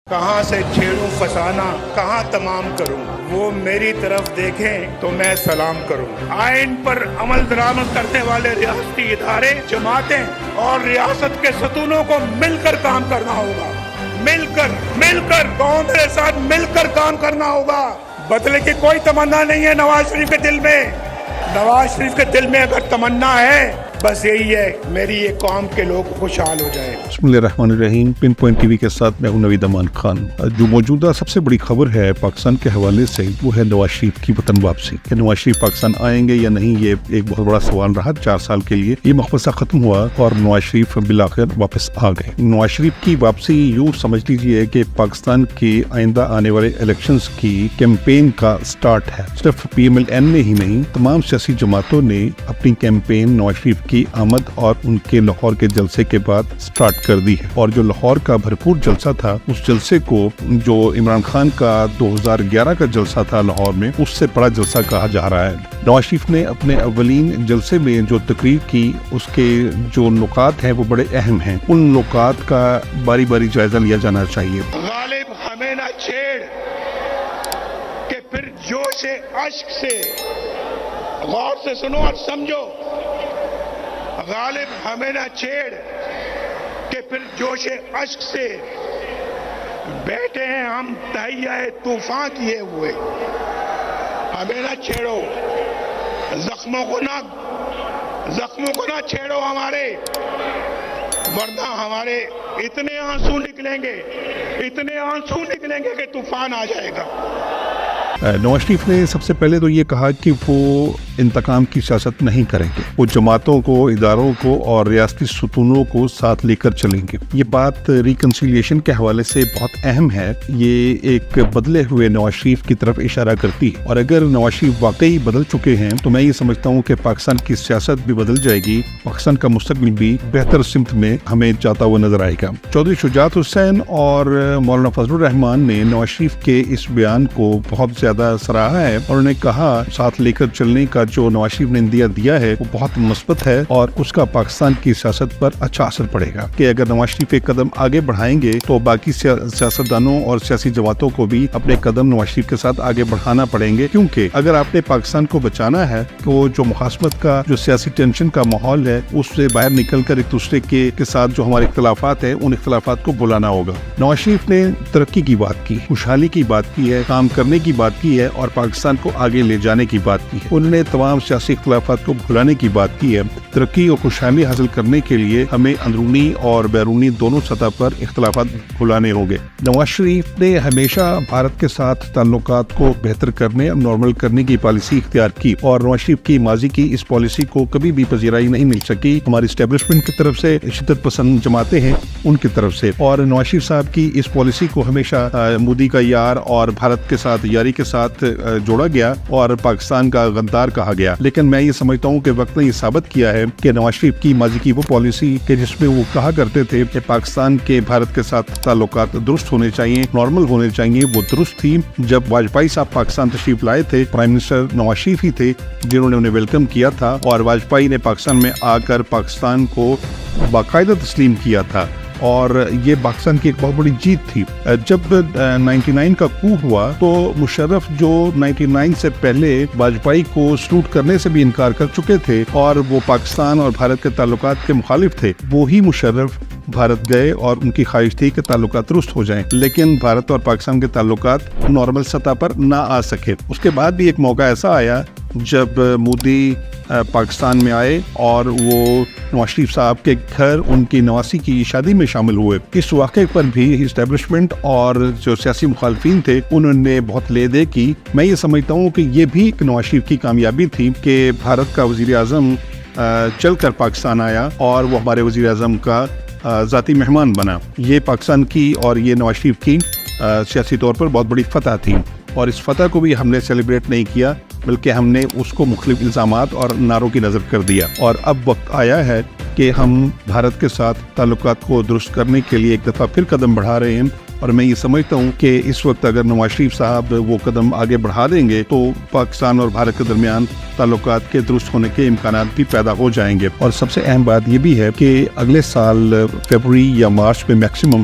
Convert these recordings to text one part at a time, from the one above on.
کہاں سے چھیڑوں فسانہ کہاں تمام کروں، وہ میری طرف دیکھیں تو میں سلام کروں۔ آئین پر عمل درآمد کرنے والے ریاستی ادارے، جماعتیں اور ریاست کے ستونوں کو مل کر کام کرنا ہوگا۔ مل کر قوم کے ساتھ مل کر کام کرنا ہوگا۔ بدلے کی کوئی تمنا نہیں ہے نواز شریف کے دل میں۔ نواز شریف کے دل میں اگر تمنا ہے بس یہی ہے، میری یہ قوم کے لوگ خوشحال ہو جائے۔ بسم اللہ الرحمن الرحیم۔ پن پوائنٹ ٹی وی کے ساتھ میں ہوں نوید امان خان۔ جو موجودہ سب سے بڑی خبر ہے پاکستان کے حوالے سے وہ ہے نواز شریف کی وطن واپسی۔ کہ نواز شریف پاکستان آئیں گے یا نہیں، یہ ایک بہت بڑا سوال رہا۔ 4 سال کے لیے یہ مقبضہ ختم ہوا اور نواز شریف بالآخر واپس آ گئے۔ نواز شریف کی واپسی یوں سمجھ لیجیے کہ پاکستان کی آئندہ آنے والے الیکشنز کی کیمپین کا سٹارٹ ہے۔ صرف پی ایم ایل این نے ہی نہیں، تمام سیاسی جماعتوں نے اپنی کیمپین نواز شریف کی آمد اور ان کے لاہور کے جلسے کے بعد سٹارٹ کر دی ہے۔ اور جو لاہور کا بھرپور جلسہ تھا، اس جلسے کو جو عمران خان کا 2011 کا جلسہ تھا لاہور میں، اس سے بڑا جلسہ کہا جا رہا ہے۔ نواز شریف نے اپنے اولین جلسے میں جو تقریر کی، اس کے جو نکات ہیں وہ بڑے اہم ہیں۔ ان نکات کا باری باری جائزہ لیا جانا چاہیے۔ غالب ہمیں نہ چھیڑ کہ پھر جوش اشک سے، غور سے سنو اور سمجھو، غالب ہمیں نہ چھیڑ کہ پھر جوش اشک سے بیٹھے ہیں ہم تہیہ طوفان کیے ہوئے۔ ہمیں نہ چھیڑو، زخموں کو نہ چھیڑو ہمارے، ورنہ ہمارے اتنے آنسو نکلیں گے کہ طوفان آ جائے گا۔ نواز شریف نے سب سے پہلے تو یہ کہا کہ وہ انتقام کی سیاست نہیں کریں گے، وہ جماعتوں کو، اداروں کو اور ریاستی ستونوں کو ساتھ لے کر چلیں گے۔ یہ بات ریکنسیلیشن کے حوالے سے بہت اہم ہے۔ یہ ایک بدلے ہوئے نواز شریف کی طرف اشارہ کرتی ہے، اور اگر نواز شریف واقعی بدل چکے ہیں تو میں یہ سمجھتا ہوں کہ پاکستان کی سیاست بھی بدل جائے گی، پاکستان کا مستقبل بھی بہتر سمت میں ہمیں جاتا ہوا نظر آئے گا۔ چودھری شجاعت حسین اور مولانا فضل الرحمان نے نواز شریف کے اس بیان کو بہت زیادہ سراہا ہے، اور انہوں نے کہا ساتھ لے کر چلنے کا جو نواز شریف نے اندیا دیا ہے وہ بہت مثبت ہے، اور اس کا پاکستان کی سیاست پر اچھا اثر پڑے گا۔ کہ اگر نواز شریف ایک قدم آگے بڑھائیں گے تو باقی سیاستدانوں اور سیاسی جماعتوں کو بھی اپنے قدم نواز شریف کے ساتھ آگے بڑھانا پڑیں گے، کیونکہ اگر آپ نے پاکستان کو بچانا ہے تو جو مخاصمت کا، جو سیاسی ٹینشن کا ماحول ہے، اس سے باہر نکل کر ایک دوسرے کے ساتھ جو ہمارے اختلافات ہیں، ان اختلافات کو بلانا ہوگا۔ نواز شریف نے ترقی کی بات کی، خوشحالی کی بات کی ہے، کام کرنے کی بات کی ہے، اور پاکستان کو آگے لے جانے کی بات کی ہے۔ انہوں نے تمام سیاسی اختلافات کو بھلانے کی بات کی ہے۔ ترقی اور خوشحالی حاصل کرنے کے لیے ہمیں اندرونی اور بیرونی دونوں سطح پر اختلافات بھلانے ہوں گے۔ نواز شریف نے ہمیشہ بھارت کے ساتھ تعلقات کو بہتر کرنے، نارمل کرنے کی پالیسی اختیار کی، اور نواز شریف کی ماضی کی اس پالیسی کو کبھی بھی پذیرائی نہیں مل سکی، ہماری اسٹیبلشمنٹ کی طرف سے، شدت پسند جماعتیں ہیں ان کی طرف سے۔ اور نواز شریف صاحب کی اس پالیسی کو ہمیشہ مودی کا یار اور بھارت کے ساتھ یاری کے ساتھ جوڑا گیا اور پاکستان کا غدار کہا گیا۔ لیکن میں یہ سمجھتا ہوں کہ وقت نے یہ ثابت کیا ہے کہ نواز شریف کی ماضی کی وہ پالیسی کہ جس میں وہ کہا کرتے تھے کہ پاکستان کے بھارت کے ساتھ تعلقات درست ہونے چاہیے، نارمل ہونے چاہیے، وہ درست تھی۔ جب واجپئی صاحب پاکستان تشریف لائے تھے، پرائم منسٹر نواز شریف ہی تھے جنہوں نے انہیں ویلکم کیا تھا، اور واجپئی نے پاکستان میں آ کر پاکستان کو باقاعدہ تسلیم کیا تھا، اور یہ پاکستان کی ایک بہت بڑی جیت تھی۔ جب 99 کا کو ہوا تو مشرف جو 99 سے پہلے واجپئی کو سلوٹ کرنے سے بھی انکار کر چکے تھے اور وہ پاکستان اور بھارت کے تعلقات کے مخالف تھے، وہی مشرف بھارت گئے اور ان کی خواہش تھی کہ تعلقات درست ہو جائیں، لیکن بھارت اور پاکستان کے تعلقات نارمل سطح پر نہ آ سکے۔ اس کے بعد بھی ایک موقع ایسا آیا جب مودی پاکستان میں آئے اور وہ نواز شریف صاحب کے گھر ان کی نواسی کی شادی میں شامل ہوئے۔ اس واقعے پر بھی اسٹیبلشمنٹ اور جو سیاسی مخالفین تھے انہوں نے بہت لے دے کی۔ میں یہ سمجھتا ہوں کہ یہ بھی ایک نواز شریف کی کامیابی تھی کہ بھارت کا وزیر اعظم چل کر پاکستان آیا اور وہ ہمارے وزیر اعظم کا ذاتی مہمان بنا۔ یہ پاکستان کی اور یہ نواز شریف کی سیاسی طور پر بہت بڑی فتح تھی، اور اس فتح کو بھی ہم نے سیلیبریٹ نہیں کیا بلکہ ہم نے اس کو مختلف الزامات اور نعروں کی نظر کر دیا۔ اور اب وقت آیا ہے کہ ہم بھارت کے ساتھ تعلقات کو درست کرنے کے لیے ایک دفعہ پھر قدم بڑھا رہے ہیں، اور میں یہ سمجھتا ہوں کہ اس وقت اگر نواز شریف صاحب وہ قدم آگے بڑھا دیں گے تو پاکستان اور بھارت کے درمیان تعلقات کے درست ہونے کے امکانات بھی پیدا ہو جائیں گے۔ اور سب سے اہم بات یہ بھی ہے کہ اگلے سال فروری یا مارچ میں میکسیمم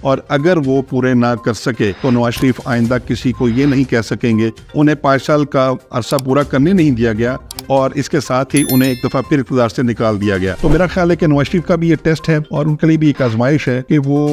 اور اگر وہ پورے نہ کر سکے تو نواز شریف آئندہ کسی کو یہ نہیں کہہ سکیں گے انہیں 5 سال کا عرصہ پورا کرنے نہیں دیا گیا اور اس کے ساتھ ہی انہیں ایک دفعہ پھر اقتدار سے نکال دیا گیا. تو میرا خیال ہے کہ نواز شریف کا بھی یہ ٹیسٹ ہے اور ان کے لیے بھی ایک آزمائش ہے کہ وہ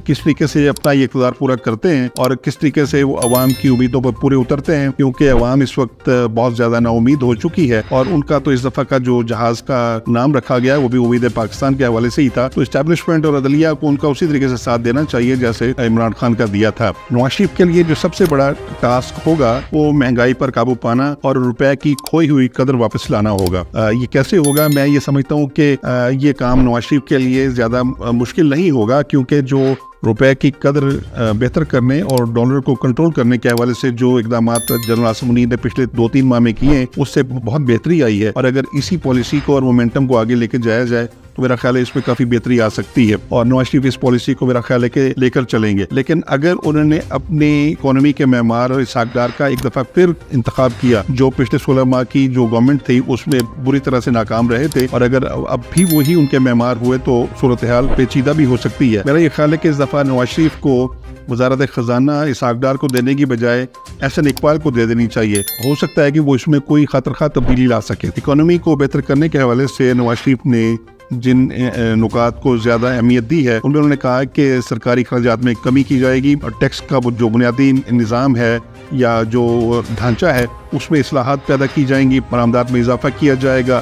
کس طریقے سے اپنا یہ اقتدار پورا کرتے ہیں اور کس طریقے سے وہ عوام کی امیدوں پر پورے اترتے ہیں, کیونکہ عوام اس وقت بہت زیادہ نا امید ہو چکی ہے اور ان کا تو اس دفعہ کا جو جہاز کا نام رکھا گیا وہ بھی امید پاکستان کے حوالے سے ہی تھا. تو اسٹیبلشمنٹ اور عدلیہ کو ان کا اسی طریقے سے ساتھ دینا چاہیے جیسے عمران خان کا دیا تھا. نواز شریف کے لیے جو سب سے بڑا ٹاسک ہوگا وہ مہنگائی پر قابو پانا اور روپے کی کھوئی ہوئی قدر واپس لانا ہوگا. یہ کیسے ہوگا؟ میں یہ سمجھتا ہوں کہ یہ کام نواز شریف کے لیے زیادہ مشکل نہیں ہوگا, کیونکہ جو روپے کی قدر بہتر کرنے اور ڈالر کو کنٹرول کرنے کے حوالے سے جو اقدامات جنرل عاصم منیر نے پچھلے 2-3 ماہ میں کیے ہیں اس سے بہت بہتری آئی ہے. اور اگر اسی پالیسی کو اور مومنٹم کو آگے لے کے جایا جائے تو میرا خیال ہے اس میں کافی بہتری آ سکتی ہے اور نواز شریف اس پالیسی کو میرا خیال ہے کہ لے کر چلیں گے. لیکن اگر انہوں نے اپنی اکانومی کے معمار اور اسحاق کا ایک دفعہ پھر انتخاب کیا جو پچھلے 16 ماہ کی جو گورنمنٹ تھی اس میں بری طرح سے ناکام رہے تھے, اور اگر اب بھی وہی ان کے معمار ہوئے تو صورتحال پیچیدہ بھی ہو سکتی ہے. میرا یہ خیال ہے کہ اس دفعہ نواز شریف کو وزارت خزانہ اسحاق ڈار کو دینے کی بجائے احسن اقبال کو دے دینی چاہیے. ہو سکتا ہے کہ وہ اس میں کوئی خاطر خواہ تبدیلی لا سکے. اکانومی کو بہتر کرنے کے حوالے سے نواز شریف نے جن نکات کو زیادہ اہمیت دی ہے ان میں انہوں نے کہا کہ سرکاری اخراجات میں کمی کی جائے گی اور ٹیکس کا جو بنیادی نظام ہے یا جو ڈھانچہ ہے اس میں اصلاحات پیدا کی جائیں گی, برآمدات میں اضافہ کیا جائے گا,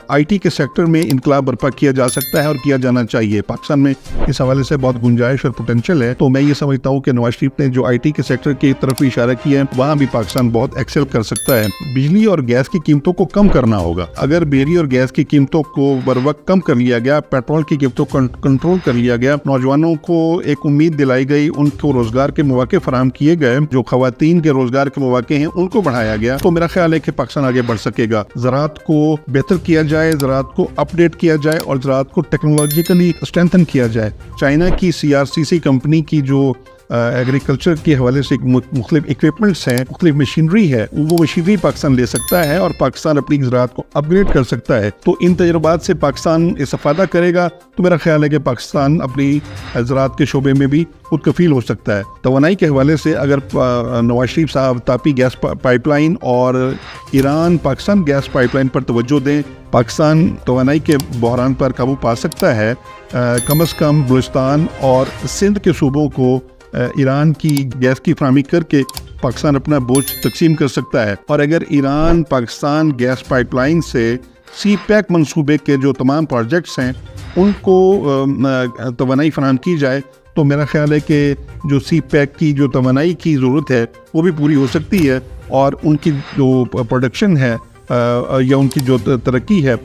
آئی ٹی کے سیکٹر میں انقلاب برپا کیا جا سکتا ہے اور کیا جانا چاہیے. پاکستان میں اس حوالے سے بہت گنجائش اور پوٹینشیل ہے. تو میں یہ سمجھتا ہوں کہ نواز شریف نے جو آئی ٹی کے سیکٹر کی طرف اشارہ کیا ہے وہاں بھی پاکستان بہت ایکسل کر سکتا ہے. بجلی اور گیس کی قیمتوں کو کم کرنا ہوگا. اگر بجلی اور گیس کی قیمتوں کو بر وقت کم کر لیا گیا, پیٹرول کی قیمتوں کو کنٹرول کر لیا گیا, نوجوانوں کو ایک امید دلائی گئی, ان کو روزگار کے مواقع فراہم کیے گئے, جو خواتین کے روزگار کے مواقع ہیں ان کو بڑھایا گیا, تو میرا خیال ہے کہ پاکستان آگے بڑھ سکے گا. زراعت کو بہتر کیا جائے, زراعت کو اپ ڈیٹ کیا جائے اور زراعت کو ٹیکنالوجیکلی اسٹرینتھن کیا جائے. چائنا کی CRCC کمپنی کی جو ایگریکلچر کے حوالے سے مختلف اکوپمنٹس ہیں, مختلف مشینری ہے, وہ مشینری پاکستان لے سکتا ہے اور پاکستان اپنی زراعت کو اپ گریڈ کر سکتا ہے. تو ان تجربات سے پاکستان استفادہ کرے گا تو میرا خیال ہے کہ پاکستان اپنی زراعت کے شعبے میں بھی خود کفیل ہو سکتا ہے. توانائی کے حوالے سے اگر نواز شریف صاحب تاپی گیس پائپ لائن اور Iran Pakistan gas pipeline پر توجہ دیں, پاکستان توانائی کے بحران پر قابو پا سکتا ہے. کم از کم بلوچستان اور سندھ کے صوبوں کو ایران کی گیس کی فراہمی کر کے پاکستان اپنا بوجھ تقسیم کر سکتا ہے. اور اگر Iran Pakistan gas pipeline سے سی پیک منصوبے کے جو تمام پروجیکٹس ہیں ان کو توانائی فراہم کی جائے تو میرا خیال ہے کہ جو سی پیک کی جو توانائی کی ضرورت ہے وہ بھی پوری ہو سکتی ہے اور ان کی جو پروڈکشن ہے یا ان کی جو ترقی ہے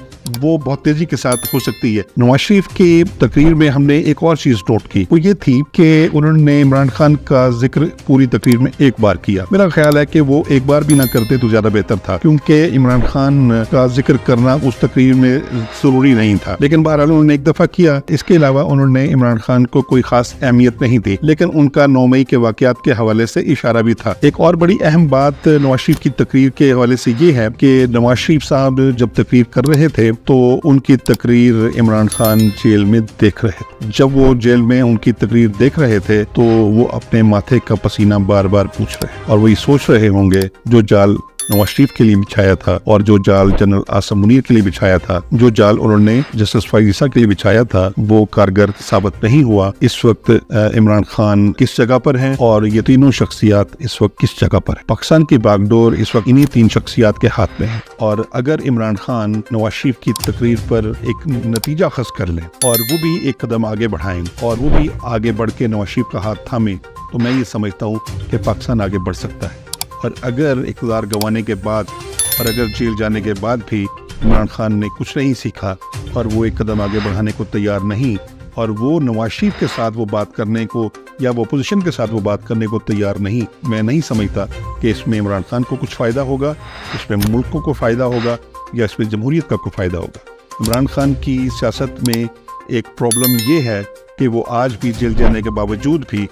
وہ بہت تیزی کے ساتھ ہو سکتی ہے. نواز شریف کی تقریر میں ہم نے ایک اور چیز نوٹ کی, وہ یہ تھی کہ انہوں نے عمران خان کا ذکر پوری تقریر میں ایک بار کیا. میرا خیال ہے کہ وہ ایک بار بھی نہ کرتے تو زیادہ بہتر تھا, کیونکہ عمران خان کا ذکر کرنا اس تقریر میں ضروری نہیں تھا, لیکن بہرحال انہوں نے ایک دفعہ کیا. اس کے علاوہ انہوں نے عمران خان کو کوئی خاص اہمیت نہیں دی, لیکن ان کا 9 مئی کے واقعات کے حوالے سے اشارہ بھی تھا. ایک اور بڑی اہم بات نواز شریف کی تقریر کے حوالے سے یہ ہے کہ نواز شریف صاحب جب تقریر کر رہے تھے تو ان کی تقریر عمران خان جیل میں دیکھ رہے تھے. جب وہ جیل میں ان کی تقریر دیکھ رہے تھے تو وہ اپنے ماتھے کا پسینہ بار بار پوچھ رہے اور وہی سوچ رہے ہوں گے جو جال نواز شریف کے لیے بچھایا تھا اور جو جال جنرل عاصم منیر کے لیے بچھایا تھا, جو جال انہوں نے جسٹس فائز عیسیٰ کے لیے بچھایا تھا, وہ کارگر ثابت نہیں ہوا. اس وقت عمران خان کس جگہ پر ہیں اور یہ تینوں شخصیات اس وقت کس جگہ پر ہیں. پاکستان کی باغ ڈور اس وقت انہی 3 شخصیات کے ہاتھ میں ہے, اور اگر عمران خان نواز شریف کی تقریر پر ایک نتیجہ خاص کر لیں اور وہ بھی ایک قدم آگے بڑھائیں اور وہ بھی آگے بڑھ کے نواز شریف کا ہاتھ تھامیں تو میں یہ سمجھتا ہوں کہ پاکستان آگے بڑھ سکتا ہے. اور اگر اقتدار گنوانے کے بعد اور اگر جیل جانے کے بعد بھی عمران خان نے کچھ نہیں سیکھا اور وہ ایک قدم آگے بڑھانے کو تیار نہیں اور وہ نواز شریف کے ساتھ وہ بات کرنے کو یا وہ اپوزیشن کے ساتھ وہ بات کرنے کو تیار نہیں, میں نہیں سمجھتا کہ اس میں عمران خان کو کچھ فائدہ ہوگا, اس میں ملک کو فائدہ ہوگا یا اس میں جمہوریت کا کوئی فائدہ ہوگا. عمران خان کی سیاست میں ایک پرابلم یہ ہے کہ وہ آج بھی جیل جانے کے باوجود بھی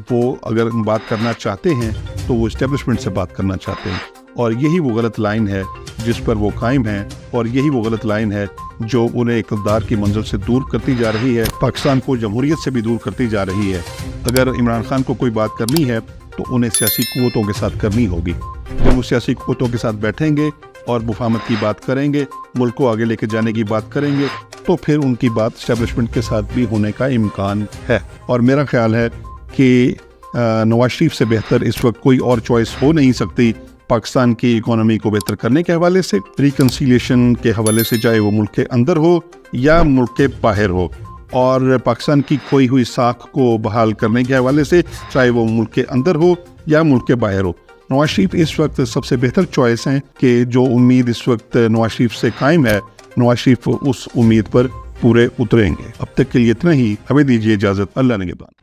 وہ اگر بات کرنا چاہتے ہیں تو وہ اسٹیبلشمنٹ سے بات کرنا چاہتے ہیں, اور یہی وہ غلط لائن ہے جس پر وہ قائم ہیں, اور یہی وہ غلط لائن ہے جو انہیں اقتدار کی منزل سے دور کرتی جا رہی ہے، پاکستان کو جمہوریت سے بھی دور کرتی جا رہی ہے۔ اگر عمران خان کو کوئی بات کرنی ہے تو انہیں سیاسی قوتوں کے ساتھ کرنی ہوگی۔ جب وہ سیاسی قوتوں کے ساتھ بیٹھیں گے اور مفاہمت کی بات کریں گے، ملک کو آگے لے کے جانے کی بات کریں گے، تو پھر ان کی بات اسٹیبلشمنٹ کے ساتھ بھی ہونے کا امکان ہے۔ اور میرا خیال ہے کہ نواز شریف سے بہتر اس وقت کوئی اور چوائس ہو نہیں سکتی پاکستان کی اکانومی کو بہتر کرنے کے حوالے سے، ریکنسیلیشن کے حوالے سے، چاہے وہ ملک کے اندر ہو یا ملک کے باہر ہو، اور پاکستان کی کھوئی ہوئی ساکھ کو بحال کرنے کے حوالے سے، چاہے وہ ملک کے اندر ہو یا ملک کے باہر ہو۔ نواز شریف اس وقت سب سے بہتر چوائس ہیں کہ جو امید اس وقت نواز شریف سے قائم ہے، نواز شریف اس امید پر پورے اتریں گے۔ اب تک کے لیے اتنا ہی، ہمیں دیجیے اجازت، اللہ نگہبان۔